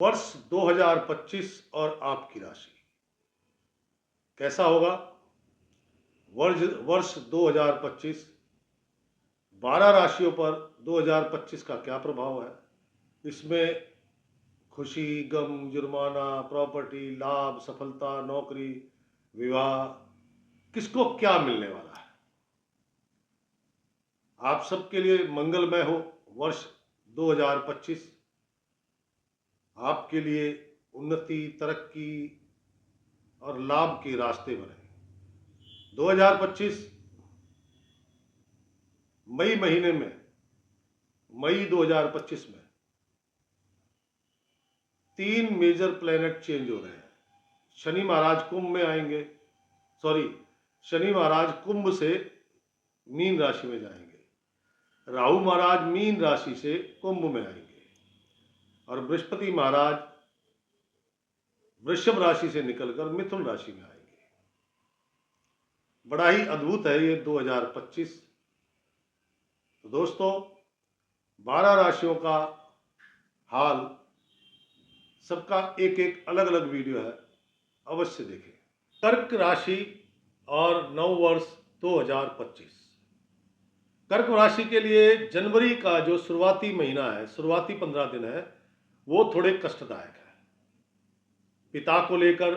वर्ष 2025 और आपकी राशि कैसा होगा। वर्ष 2025 12 राशियों पर 2025 का क्या प्रभाव है। इसमें खुशी, गम, जुर्माना, प्रॉपर्टी, लाभ, सफलता, नौकरी, विवाह, किसको क्या मिलने वाला है। आप सबके लिए मंगलमय हो वर्ष 2025। आपके लिए उन्नति, तरक्की और लाभ के रास्ते बने। 2025 मई महीने में, मई 2025 में 3 मेजर प्लेनेट चेंज हो रहे हैं। शनि महाराज कुंभ में आएंगे, शनि महाराज कुंभ से मीन राशि में जाएंगे। राहु महाराज मीन राशि से कुंभ में आएंगे और बृहस्पति महाराज वृषभ राशि से निकलकर मिथुन राशि में आएंगे। बड़ा ही अद्भुत है ये 2025। तो दोस्तों, 12 राशियों का हाल, सबका एक एक अलग अलग वीडियो है, अवश्य देखें। कर्क राशि और नववर्ष 2025। कर्क राशि के लिए जनवरी का जो शुरुआती महीना है, शुरुआती 15 दिन है, वो थोड़े कष्टदायक है। पिता को लेकर,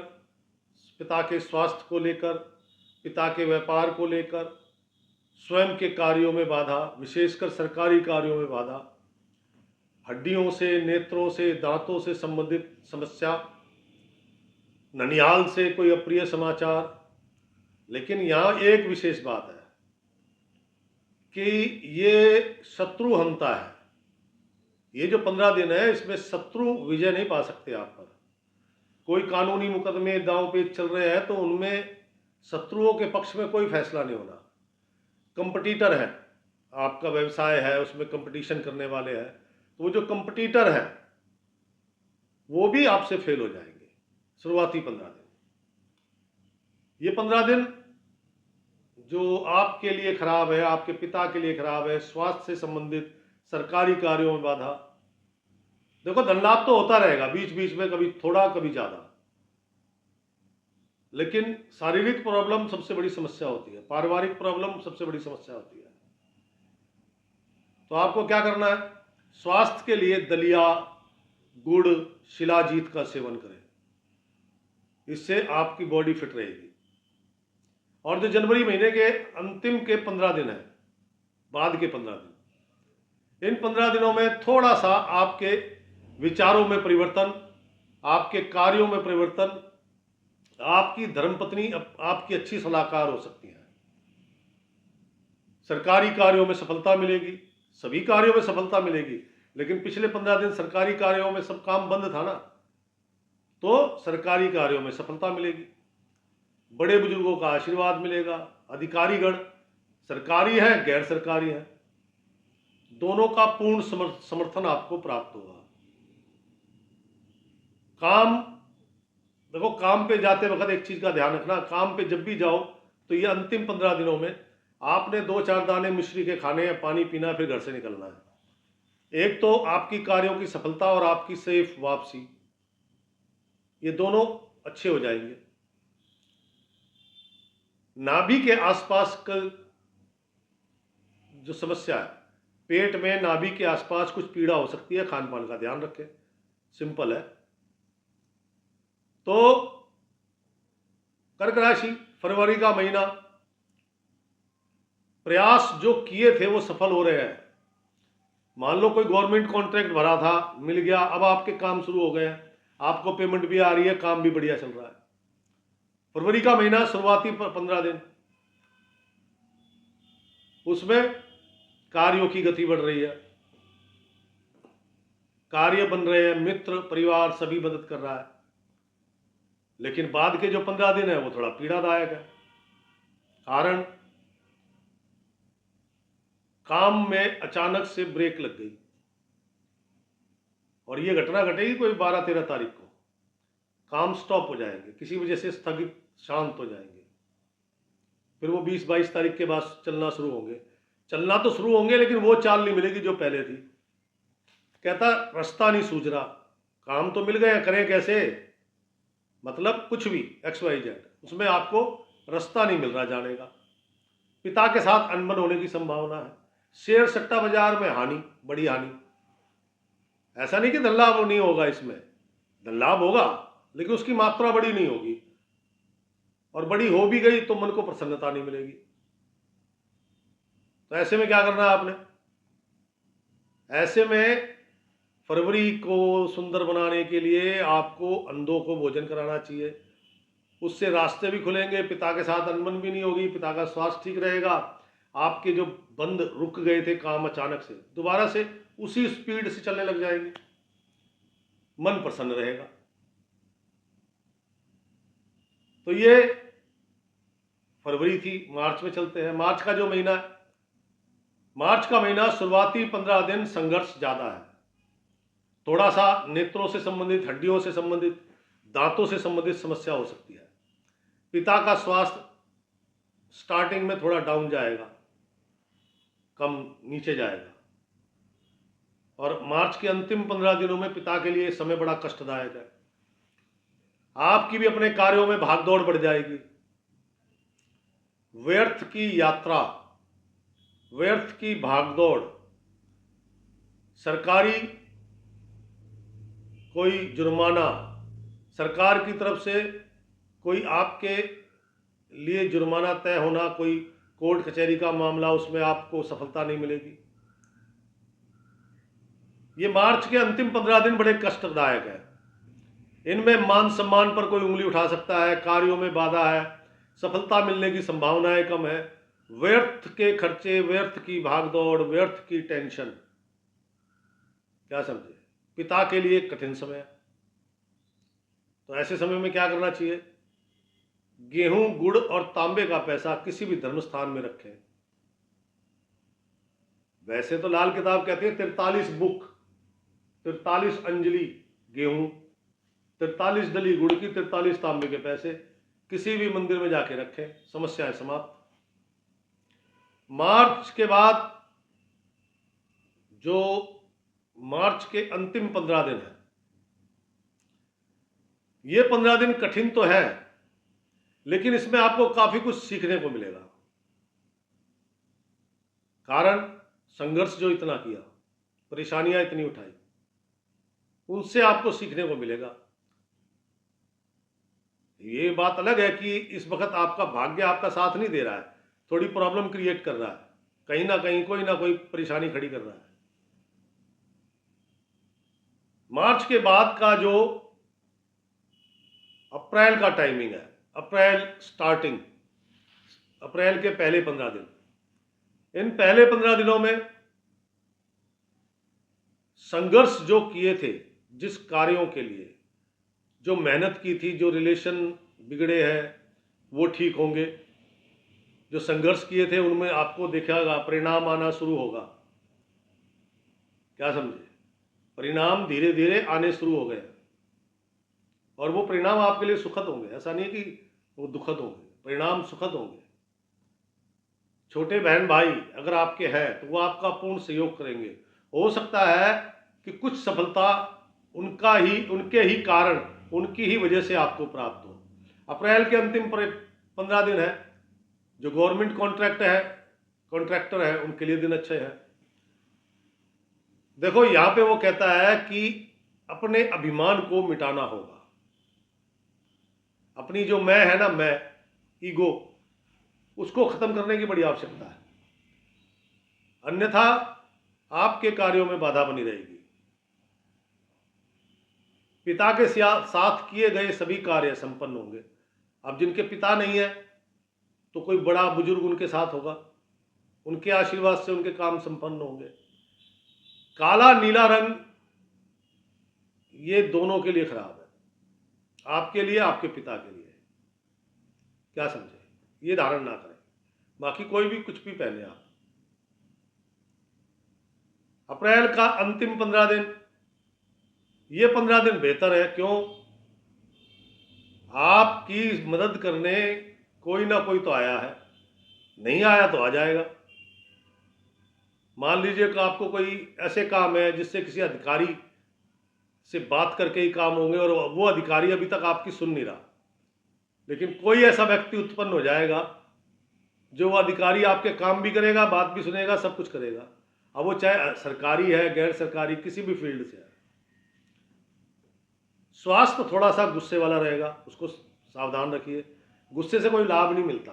पिता के स्वास्थ्य को लेकर, पिता के व्यापार को लेकर, स्वयं के कार्यों में बाधा, विशेषकर सरकारी कार्यों में बाधा, हड्डियों से, नेत्रों से, दांतों से संबंधित समस्या, ननिहाल से कोई अप्रिय समाचार। लेकिन यहाँ एक विशेष बात है कि ये शत्रु हंता है। ये जो 15 दिन है, इसमें शत्रु विजय नहीं पा सकते आप पर। कोई कानूनी मुकदमे, दांव पेच चल रहे हैं तो उनमें शत्रुओं के पक्ष में कोई फैसला नहीं होना। कंपटीटर है, आपका व्यवसाय है, उसमें कंपटीशन करने वाले हैं, तो वो जो कंपटीटर है वो भी आपसे फेल हो जाएंगे शुरुआती 15 दिन। ये 15 दिन जो आपके लिए खराब है, आपके पिता के लिए खराब है, स्वास्थ्य से संबंधित, सरकारी कार्यों में बाधा। देखो, धन लाभ तो होता रहेगा बीच बीच में, कभी थोड़ा कभी ज्यादा, लेकिन शारीरिक प्रॉब्लम सबसे बड़ी समस्या होती है, पारिवारिक प्रॉब्लम सबसे बड़ी समस्या होती है। तो आपको क्या करना है, स्वास्थ्य के लिए दलिया, गुड़, शिलाजीत का सेवन करें, इससे आपकी बॉडी फिट रहेगी। और जो जनवरी महीने के अंतिम के 15 दिन है, बाद के 15 दिन, इन 15 दिनों में थोड़ा सा आपके विचारों में परिवर्तन, आपके कार्यों में परिवर्तन, आपकी धर्मपत्नी आपकी अच्छी सलाहकार हो सकती है। सरकारी कार्यों में सफलता मिलेगी, सभी कार्यों में सफलता मिलेगी। लेकिन पिछले 15 दिन सरकारी कार्यों में सब काम बंद था ना, तो सरकारी कार्यों में सफलता मिलेगी। बड़े बुजुर्गों का आशीर्वाद मिलेगा। अधिकारीगण सरकारी है, गैर सरकारी है, दोनों का पूर्ण समर्थन आपको प्राप्त होगा। काम, देखो, काम पे जाते वक्त एक चीज का ध्यान रखना, काम पे जब भी जाओ तो ये अंतिम 15 दिनों में आपने 2-4 दाने मिश्री के खाने हैं, पानी पीना, फिर घर से निकलना है। एक तो आपकी कार्यों की सफलता और आपकी सेफ वापसी, ये दोनों अच्छे हो जाएंगे। नाभि के आसपास का जो समस्या है, पेट में नाभि के आसपास कुछ पीड़ा हो सकती है, खान पान का ध्यान रखें, सिंपल है। तो कर्क राशि, फरवरी का महीना, प्रयास जो किए थे वो सफल हो रहे हैं। मान लो कोई गवर्नमेंट कॉन्ट्रैक्ट भरा था, मिल गया, अब आपके काम शुरू हो गए हैं, आपको पेमेंट भी आ रही है, काम भी बढ़िया चल रहा है। फरवरी का महीना, शुरुआती 15 दिन, उसमें कार्यों की गति बढ़ रही है, कार्य बन रहे हैं, मित्र परिवार सभी मदद कर रहा है। लेकिन बाद के जो 15 दिन है वो थोड़ा पीड़ादायक है। कारण, काम में अचानक से ब्रेक लग गई, और ये घटना घटेगी कोई 12-13 तारीख को। काम स्टॉप हो जाएंगे, किसी वजह से स्थगित, शांत हो जाएंगे। फिर वो 20-22 तारीख के बाद चलना शुरू होंगे। चलना तो शुरू होंगे, लेकिन वो चाल नहीं मिलेगी जो पहले थी। कहता रास्ता नहीं सूझ रहा, काम तो मिल गए, करें कैसे, मतलब कुछ भी XYZ, उसमें आपको रास्ता नहीं मिल रहा जाने का। पिता के साथ अनबन होने की संभावना है। शेयर सट्टा बाजार में हानि, बड़ी हानि। ऐसा नहीं कि धन लाभ नहीं होगा, इसमें धन लाभ होगा, लेकिन उसकी मात्रा बड़ी नहीं होगी, और बड़ी हो भी गई तो मन को प्रसन्नता नहीं मिलेगी। तो ऐसे में क्या करना है आपने? ऐसे में फरवरी को सुंदर बनाने के लिए आपको अंधों को भोजन कराना चाहिए। उससे रास्ते भी खुलेंगे, पिता के साथ अनबन भी नहीं होगी, पिता का स्वास्थ्य ठीक रहेगा, आपके जो बंद रुक गए थे काम अचानक से दोबारा से उसी स्पीड से चलने लग जाएंगे, मन प्रसन्न रहेगा। तो ये फरवरी थी। मार्च में चलते हैं। मार्च का जो महीना है, मार्च का महीना शुरुआती 15 दिन संघर्ष ज्यादा है। थोड़ा सा नेत्रों से संबंधित, हड्डियों से संबंधित, दांतों से संबंधित समस्या हो सकती है। पिता का स्वास्थ्य स्टार्टिंग में थोड़ा डाउन जाएगा, कम नीचे जाएगा, और मार्च के अंतिम 15 दिनों में पिता के लिए समय बड़ा कष्टदायक है। आपकी भी अपने कार्यों में भागदौड़ बढ़ जाएगी। व्यर्थ की यात्रा, व्यर्थ की भागदौड़, सरकारी कोई जुर्माना, सरकार की तरफ से कोई आपके लिए जुर्माना तय होना, कोई कोर्ट कचहरी का मामला, उसमें आपको सफलता नहीं मिलेगी। ये मार्च के अंतिम 15 दिन बड़े कष्टदायक है। इनमें मान सम्मान पर कोई उंगली उठा सकता है, कार्यों में बाधा है, सफलता मिलने की संभावनाएं कम है। व्यर्थ के खर्चे, व्यर्थ की भागदौड़, व्यर्थ की टेंशन, क्या समझे, पिता के लिए कठिन समय है। तो ऐसे समय में क्या करना चाहिए? गेहूं, गुड़ और तांबे का पैसा किसी भी धर्म स्थान में रखें। वैसे तो लाल किताब कहती है 43 बुक, 43 अंजलि गेहूं, 43 डली गुड़ की, 43 तांबे के पैसे किसी भी मंदिर में जाके रखें, समस्याएं समाप्त। मार्च के बाद जो मार्च के अंतिम 15 दिन है, ये 15 दिन कठिन तो है, लेकिन इसमें आपको काफी कुछ सीखने को मिलेगा। कारण संघर्ष जो इतना किया, परेशानियां इतनी उठाई, उनसे आपको सीखने को मिलेगा। ये बात अलग है कि इस वक्त आपका भाग्य आपका साथ नहीं दे रहा है, थोड़ी प्रॉब्लम क्रिएट कर रहा है, कहीं ना कहीं कोई ना कोई परेशानी खड़ी कर रहा है। मार्च के बाद का जो अप्रैल का टाइमिंग है, अप्रैल स्टार्टिंग, अप्रैल के पहले 15 दिन, इन पहले 15 दिनों में संघर्ष जो किए थे, जिस कार्यों के लिए जो मेहनत की थी, जो रिलेशन बिगड़े हैं वो ठीक होंगे, जो संघर्ष किए थे उनमें आपको दिखेगा परिणाम आना शुरू होगा। क्या समझे? परिणाम धीरे धीरे आने शुरू हो गए, और वो परिणाम आपके लिए सुखद होंगे। ऐसा नहीं कि वो दुखद होंगे, परिणाम सुखद होंगे। छोटे बहन भाई अगर आपके हैं तो वो आपका पूर्ण सहयोग करेंगे। हो सकता है कि कुछ सफलता उनके ही कारण, उनकी ही वजह से आपको प्राप्त हो। अप्रैल के अंतिम 15 दिन है, जो गवर्नमेंट कॉन्ट्रैक्टर है उनके लिए दिन अच्छे हैं। देखो यहां पे वो कहता है कि अपने अभिमान को मिटाना होगा। अपनी जो मैं है ना, मैं, ईगो, उसको खत्म करने की बड़ी आवश्यकता है, अन्यथा आपके कार्यों में बाधा बनी रहेगी। पिता के साथ किए गए सभी कार्य संपन्न होंगे। अब जिनके पिता नहीं है तो कोई बड़ा बुजुर्ग उनके साथ होगा, उनके आशीर्वाद से उनके काम संपन्न होंगे। काला नीला रंग ये दोनों के लिए खराब है, आपके लिए, आपके पिता के लिए। क्या समझे? ये धारण ना करें, बाकी कोई भी कुछ भी पहने आप। अप्रैल का अंतिम 15 दिन, ये 15 दिन बेहतर है। क्यों? आपकी मदद करने कोई ना कोई तो आया है, नहीं आया तो आ जाएगा। मान लीजिए कि आपको कोई ऐसे काम है जिससे किसी अधिकारी से बात करके ही काम होंगे, और वो अधिकारी अभी तक आपकी सुन नहीं रहा। लेकिन कोई ऐसा व्यक्ति उत्पन्न हो जाएगा जो वो अधिकारी आपके काम भी करेगा, बात भी सुनेगा, सब कुछ करेगा। अब वो चाहे सरकारी है, गैर सरकारी, किसी भी फील्ड से है। स्वास्थ्य थोड़ा सा गुस्से वाला रहेगा, उसको सावधान रखिए। गुस्से से कोई लाभ नहीं मिलता।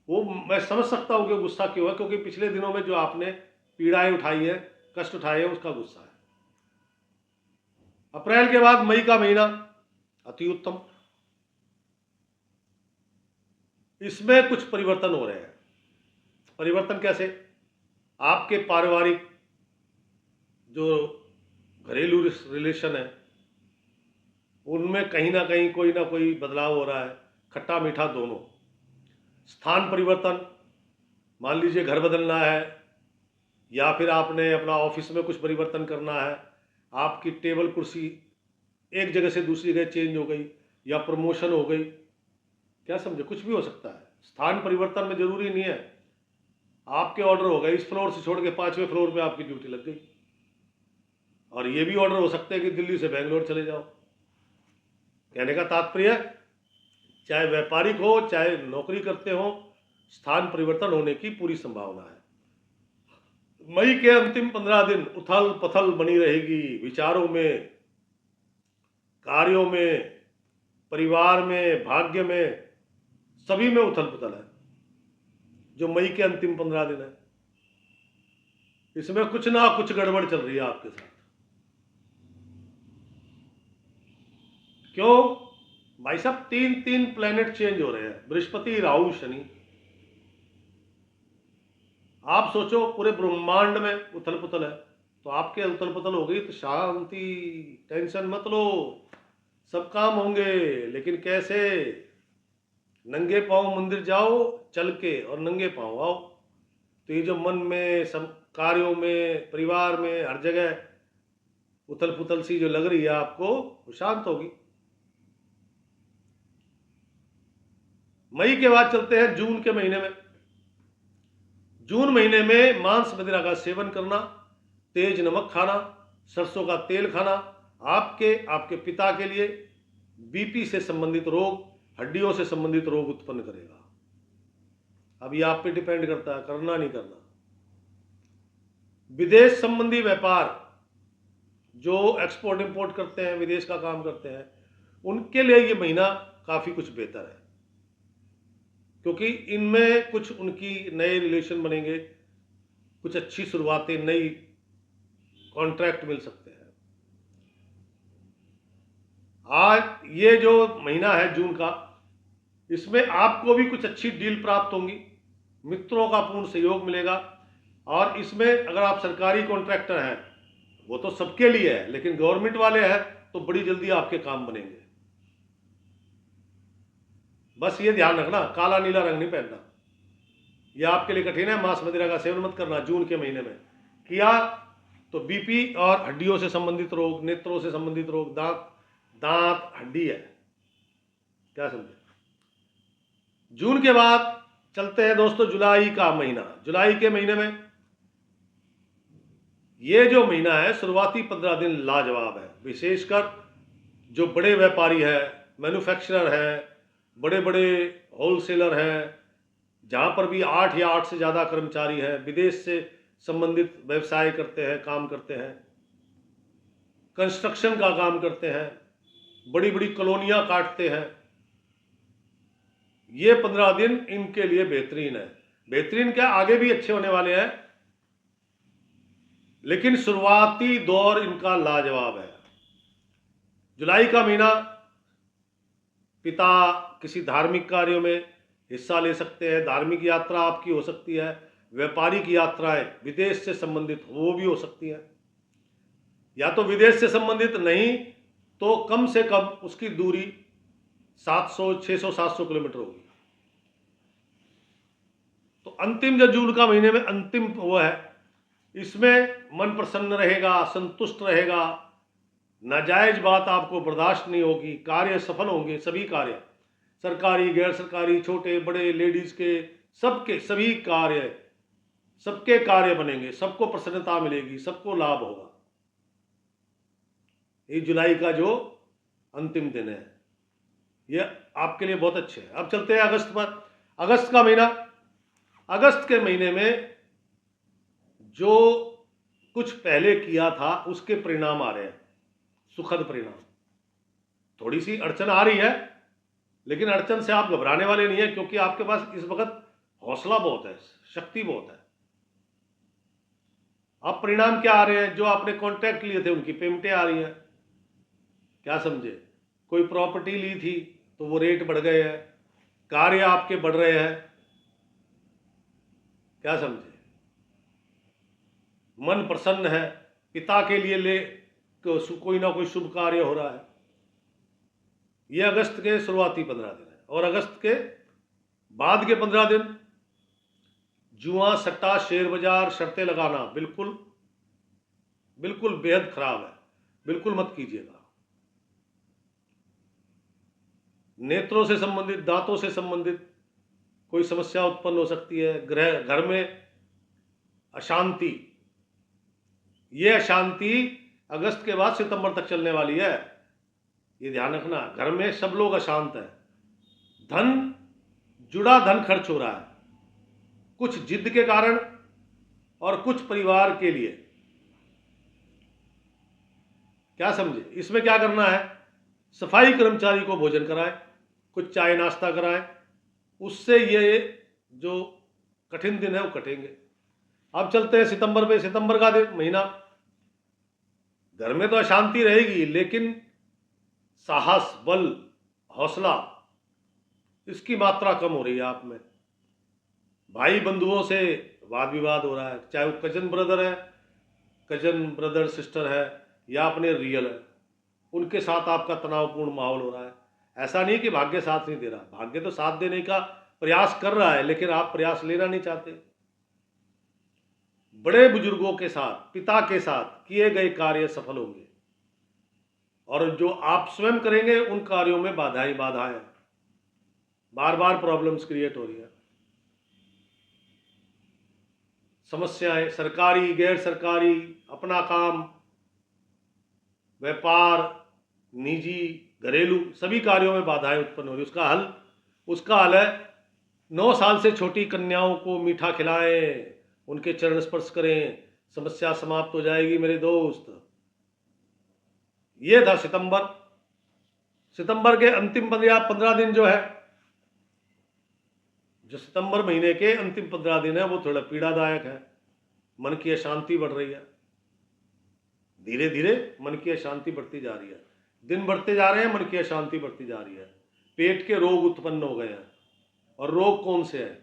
वो मैं समझ सकता हूँ कि गुस्सा क्यों है, क्योंकि पिछले दिनों में जो आपने पीड़ाएं उठाई है, कष्ट उठाए हैं, उसका गुस्सा है। अप्रैल के बाद मई का महीना अति उत्तम, इसमें कुछ परिवर्तन हो रहे हैं। परिवर्तन कैसे? आपके पारिवारिक जो घरेलू रिलेशन है उनमें कहीं ना कहीं कोई ना कोई बदलाव हो रहा है, खट्टा मीठा दोनों। स्थान परिवर्तन, मान लीजिए घर बदलना है, या फिर आपने अपना ऑफिस में कुछ परिवर्तन करना है, आपकी टेबल कुर्सी एक जगह से दूसरी जगह चेंज हो गई, या प्रमोशन हो गई, क्या समझे, कुछ भी हो सकता है। स्थान परिवर्तन में जरूरी नहीं है आपके ऑर्डर हो गए इस फ्लोर से छोड़ के 5वें फ्लोर पे आपकी ड्यूटी लग गई, और ये भी ऑर्डर हो सकते हैं कि दिल्ली से बेंगलोर चले जाओ। कहने का तात्पर्य, चाहे व्यापारिक हो चाहे नौकरी करते हो, स्थान परिवर्तन होने की पूरी संभावना है। मई के अंतिम 15 दिन उथल पथल बनी रहेगी, विचारों में, कार्यों में, परिवार में, भाग्य में, सभी में उथल पुथल है। जो मई के अंतिम 15 दिन है, इसमें कुछ ना कुछ गड़बड़ चल रही है आपके साथ। क्यों भाई साहब? 3 प्लेनेट चेंज हो रहे हैं, बृहस्पति, राहु, शनि। आप सोचो पूरे ब्रह्मांड में उथल पुथल है, तो आपके उथल पुथल हो गई तो शांति, टेंशन मत लो, सब काम होंगे। लेकिन कैसे? नंगे पांव मंदिर जाओ चल के, और नंगे पांव आओ। तो ये जो मन में, सब कार्यों में, परिवार में, हर जगह उथल पुथल सी जो लग रही है आपको, वो शांत होगी। मई के बाद चलते हैं जून के महीने में। जून महीने में मांस मदिरा का सेवन करना, तेज नमक खाना, सरसों का तेल खाना आपके पिता के लिए बीपी से संबंधित रोग, हड्डियों से संबंधित रोग उत्पन्न करेगा। अब ये आप पे डिपेंड करता है करना नहीं करना। विदेश संबंधी व्यापार, जो एक्सपोर्ट इंपोर्ट करते हैं, विदेश का काम करते हैं, उनके लिए ये महीना काफी कुछ बेहतर है, क्योंकि इनमें कुछ उनकी नए रिलेशन बनेंगे, कुछ अच्छी शुरुआतें, नई कॉन्ट्रैक्ट मिल सकते हैं। आज ये जो महीना है जून का, इसमें आपको भी कुछ अच्छी डील प्राप्त होंगी, मित्रों का पूर्ण सहयोग मिलेगा। और इसमें अगर आप सरकारी कॉन्ट्रैक्टर हैं, वो तो सबके लिए है, लेकिन गवर्नमेंट वाले हैं तो बड़ी जल्दी आपके काम बनेंगे। बस ये ध्यान रखना, काला नीला रंग नहीं पहनना, यह आपके लिए कठिन है। मांस मदिरा का सेवन मत करना जून के महीने में। किया तो बीपी और हड्डियों से संबंधित रोग, नेत्रों से संबंधित रोग, दांत हड्डी है, क्या समझे। जून के बाद चलते हैं दोस्तों जुलाई का महीना। जुलाई के महीने में ये जो महीना है, शुरुआती 15 दिन लाजवाब है। विशेषकर जो बड़े व्यापारी है, मैन्युफैक्चरर है, बड़े बड़े होलसेलर हैं, जहाँ पर भी 8 या 8 से ज़्यादा कर्मचारी हैं, विदेश से संबंधित व्यवसाय करते हैं, काम करते हैं, कंस्ट्रक्शन का काम करते हैं, बड़ी बड़ी कॉलोनियाँ काटते हैं, ये 15 दिन इनके लिए बेहतरीन है। बेहतरीन क्या, आगे भी अच्छे होने वाले हैं, लेकिन शुरुआती दौर इनका लाजवाब है। जुलाई का महीना, पिता किसी धार्मिक कार्यों में हिस्सा ले सकते हैं, धार्मिक यात्रा आपकी हो सकती है, व्यापारिक यात्राएं विदेश से संबंधित वो भी हो सकती हैं, या तो विदेश से संबंधित नहीं तो कम से कम उसकी दूरी 700, 600, 700 किलोमीटर होगी। तो अंतिम जो जून का महीने में अंतिम वो है, इसमें मन प्रसन्न रहेगा, संतुष्ट रहेगा, नाजायज बात आपको बर्दाश्त नहीं होगी, कार्य सफल होंगे, सभी कार्य, सरकारी, गैर सरकारी, छोटे बड़े, लेडीज के, सबके सभी कार्य, सबके कार्य बनेंगे, सबको प्रसन्नता मिलेगी, सबको लाभ होगा। ये जुलाई का जो अंतिम दिन है, ये आपके लिए बहुत अच्छे है। अब चलते हैं अगस्त पर। अगस्त का महीना, अगस्त के महीने में जो कुछ पहले किया था उसके परिणाम आ रहे हैं, सुखद परिणाम। थोड़ी सी अड़चन आ रही है, लेकिन अड़चन से आप घबराने वाले नहीं है, क्योंकि आपके पास इस वक्त हौसला बहुत है, शक्ति बहुत है। अब परिणाम क्या आ रहे हैं? जो आपने कॉन्ट्रैक्ट लिए थे उनकी पेमेंटें आ रही हैं। क्या समझे? कोई प्रॉपर्टी ली थी तो वो रेट बढ़ गए हैं, कार्य आपके बढ़ रहे हैं। क्या समझे? मन प्रसन्न है, पिता के लिए कोई ना कोई शुभ कार्य हो रहा है। ये अगस्त के शुरुआती 15 दिन है। और अगस्त के बाद के 15 दिन जुआ, सट्टा, शेयर बाजार, शर्तें लगाना बिल्कुल बिल्कुल बेहद खराब है, बिल्कुल मत कीजिएगा। नेत्रों से संबंधित, दांतों से संबंधित कोई समस्या उत्पन्न हो सकती है। घर में अशांति, ये अशांति अगस्त के बाद सितंबर तक चलने वाली है, ये ध्यान रखना। घर में सब लोग अशांत है, धन जुड़ा धन खर्च हो रहा है, कुछ जिद के कारण और कुछ परिवार के लिए। क्या समझे? इसमें क्या करना है? सफाई कर्मचारी को भोजन कराएं, कुछ चाय नाश्ता कराएं, उससे ये जो कठिन दिन है वो कटेंगे। अब चलते हैं सितंबर पे। सितंबर का दिन महीना, घर में तो अशांति रहेगी, लेकिन साहस, बल, हौसला, इसकी मात्रा कम हो रही है आप में। भाई बंधुओं से वाद विवाद हो रहा है, चाहे वो कजन ब्रदर है, कजन ब्रदर सिस्टर है, या अपने रियल है, उनके साथ आपका तनावपूर्ण माहौल हो रहा है। ऐसा नहीं कि भाग्य साथ नहीं दे रहा, भाग्य तो साथ देने का प्रयास कर रहा है, लेकिन आप प्रयास लेना नहीं चाहते। बड़े बुजुर्गों के साथ, पिता के साथ किए गए कार्य सफल होंगे, और जो आप स्वयं करेंगे उन कार्यों में बाधाएं बार बार प्रॉब्लम्स क्रिएट हो रही है, समस्याएं, सरकारी, गैर सरकारी, अपना काम, व्यापार, निजी, घरेलू, सभी कार्यों में बाधाएं उत्पन्न हो रही। उसका हल है 9 साल से छोटी कन्याओं को मीठा खिलाएं, उनके चरण स्पर्श करें, समस्या समाप्त हो जाएगी मेरे दोस्त। ये था सितंबर। सितंबर के अंतिम 15 दिन जो है, जो सितंबर महीने के अंतिम 15 दिन है, वो थोड़ा पीड़ादायक है। मन की अशांति बढ़ रही है, धीरे धीरे मन की अशांति बढ़ती जा रही है, दिन बढ़ते जा रहे हैं, मन की अशांति बढ़ती जा रही है। पेट के रोग उत्पन्न हो गए हैं, और रोग कौन से है?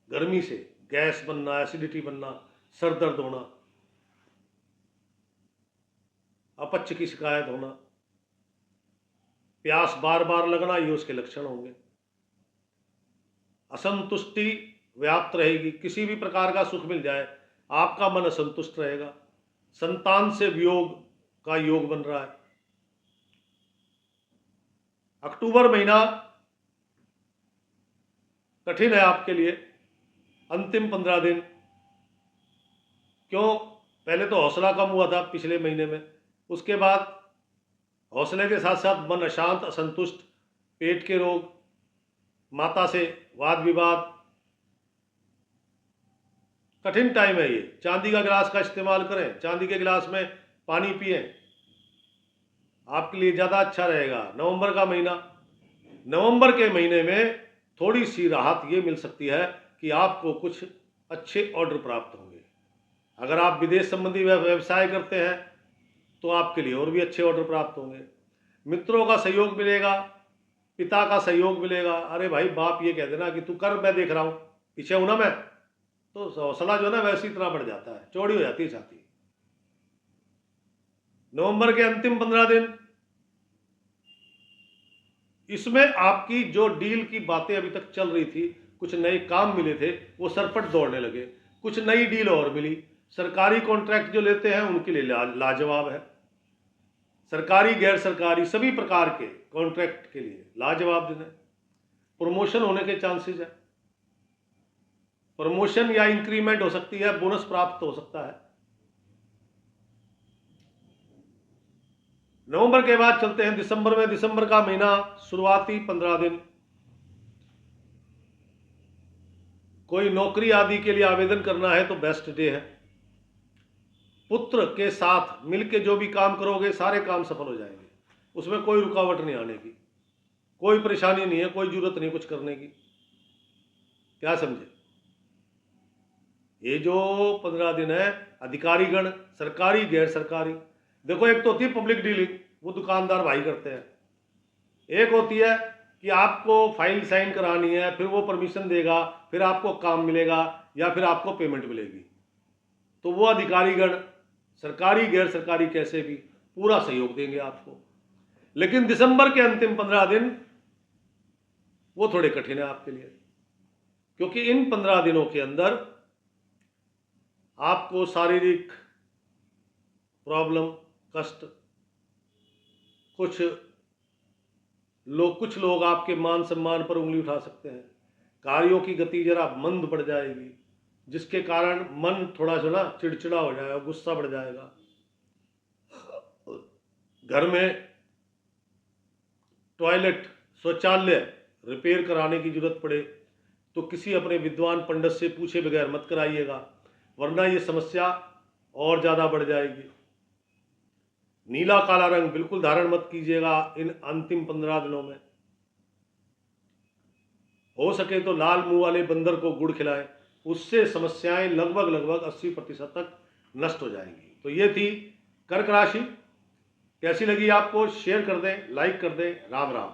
गर्मी से गैस बनना, एसिडिटी बनना, सर दर्द होना, अपच की शिकायत होना, प्यास बार बार लगना, ये उसके लक्षण होंगे। असंतुष्टि व्याप्त रहेगी, किसी भी प्रकार का सुख मिल जाए आपका मन असंतुष्ट रहेगा। संतान से वियोग का योग बन रहा है। अक्टूबर महीना कठिन है आपके लिए, अंतिम 15 दिन। क्यों? पहले तो हौसला कम हुआ था पिछले महीने में, उसके बाद हौसले के साथ साथ मन अशांत, असंतुष्ट, पेट के रोग, माता से वाद विवाद, कठिन टाइम है ये। चांदी का गिलास का इस्तेमाल करें, चांदी के गिलास में पानी पिए, आपके लिए ज़्यादा अच्छा रहेगा। नवंबर का महीना, नवंबर के महीने में थोड़ी सी राहत ये मिल सकती है कि आपको कुछ अच्छे ऑर्डर प्राप्त होंगे। अगर आप विदेश संबंधी व्यवसाय करते हैं तो आपके लिए और भी अच्छे ऑर्डर प्राप्त होंगे। मित्रों का सहयोग मिलेगा, पिता का सहयोग मिलेगा। अरे भाई, बाप ये कह देना कि तू कर, मैं देख रहा हूँ, पीछे हूं ना मैं, तो हौसला जो है ना वैसी तरह बढ़ जाता है, चौड़ी हो जाती है छाती। नवंबर के अंतिम 15 दिन, इसमें आपकी जो डील की बातें अभी तक चल रही थी, कुछ नए काम मिले थे, वो सरपट दौड़ने लगे, कुछ नई डील और मिली। सरकारी कॉन्ट्रैक्ट जो लेते हैं उनके लिए लाजवाब है। सरकारी, गैर सरकारी, सभी प्रकार के कॉन्ट्रैक्ट के लिए लाजवाब दिन है। प्रमोशन होने के चांसेस है, प्रमोशन या इंक्रीमेंट हो सकती है, बोनस प्राप्त हो सकता है। नवंबर के बाद चलते हैं दिसंबर में। दिसंबर का महीना शुरुआती 15 दिन, कोई नौकरी आदि के लिए आवेदन करना है तो बेस्ट डे है। पुत्र के साथ मिलके जो भी काम करोगे सारे काम सफल हो जाएंगे, उसमें कोई रुकावट नहीं आने की, कोई परेशानी नहीं है, कोई जरूरत नहीं कुछ करने की। क्या समझे? ये जो 15 दिन है, अधिकारीगण, सरकारी गैर सरकारी, देखो एक तो होती है पब्लिक डीलिंग, वो दुकानदार भाई करते हैं। एक होती है कि आपको फाइल साइन करानी है, फिर वो परमिशन देगा, फिर आपको काम मिलेगा या फिर आपको पेमेंट मिलेगी, तो वो अधिकारीगण, सरकारी गैर सरकारी, कैसे भी पूरा सहयोग देंगे आपको। लेकिन दिसंबर के अंतिम 15 दिन वो थोड़े कठिन है आपके लिए, क्योंकि इन 15 दिनों के अंदर आपको शारीरिक प्रॉब्लम, कष्ट, कुछ लोग आपके मान सम्मान पर उंगली उठा सकते हैं, कार्यों की गति जरा मंद बढ़ जाएगी, जिसके कारण मन थोड़ा सा ना चिड़चिड़ा हो जाएगा, गुस्सा बढ़ जाएगा। घर में टॉयलेट, शौचालय रिपेयर कराने की जरूरत पड़े तो किसी अपने विद्वान पंडित से पूछे बगैर मत कराइएगा, वरना ये समस्या और ज़्यादा बढ़ जाएगी। नीला काला रंग बिल्कुल धारण मत कीजिएगा इन अंतिम 15 दिनों में। हो सके तो लाल मुंह वाले बंदर को गुड़ खिलाएं, उससे समस्याएं लगभग 80% तक नष्ट हो जाएंगी। तो ये थी कर्क राशि। कैसी लगी आपको? शेयर कर दें, लाइक कर दें। राम राम।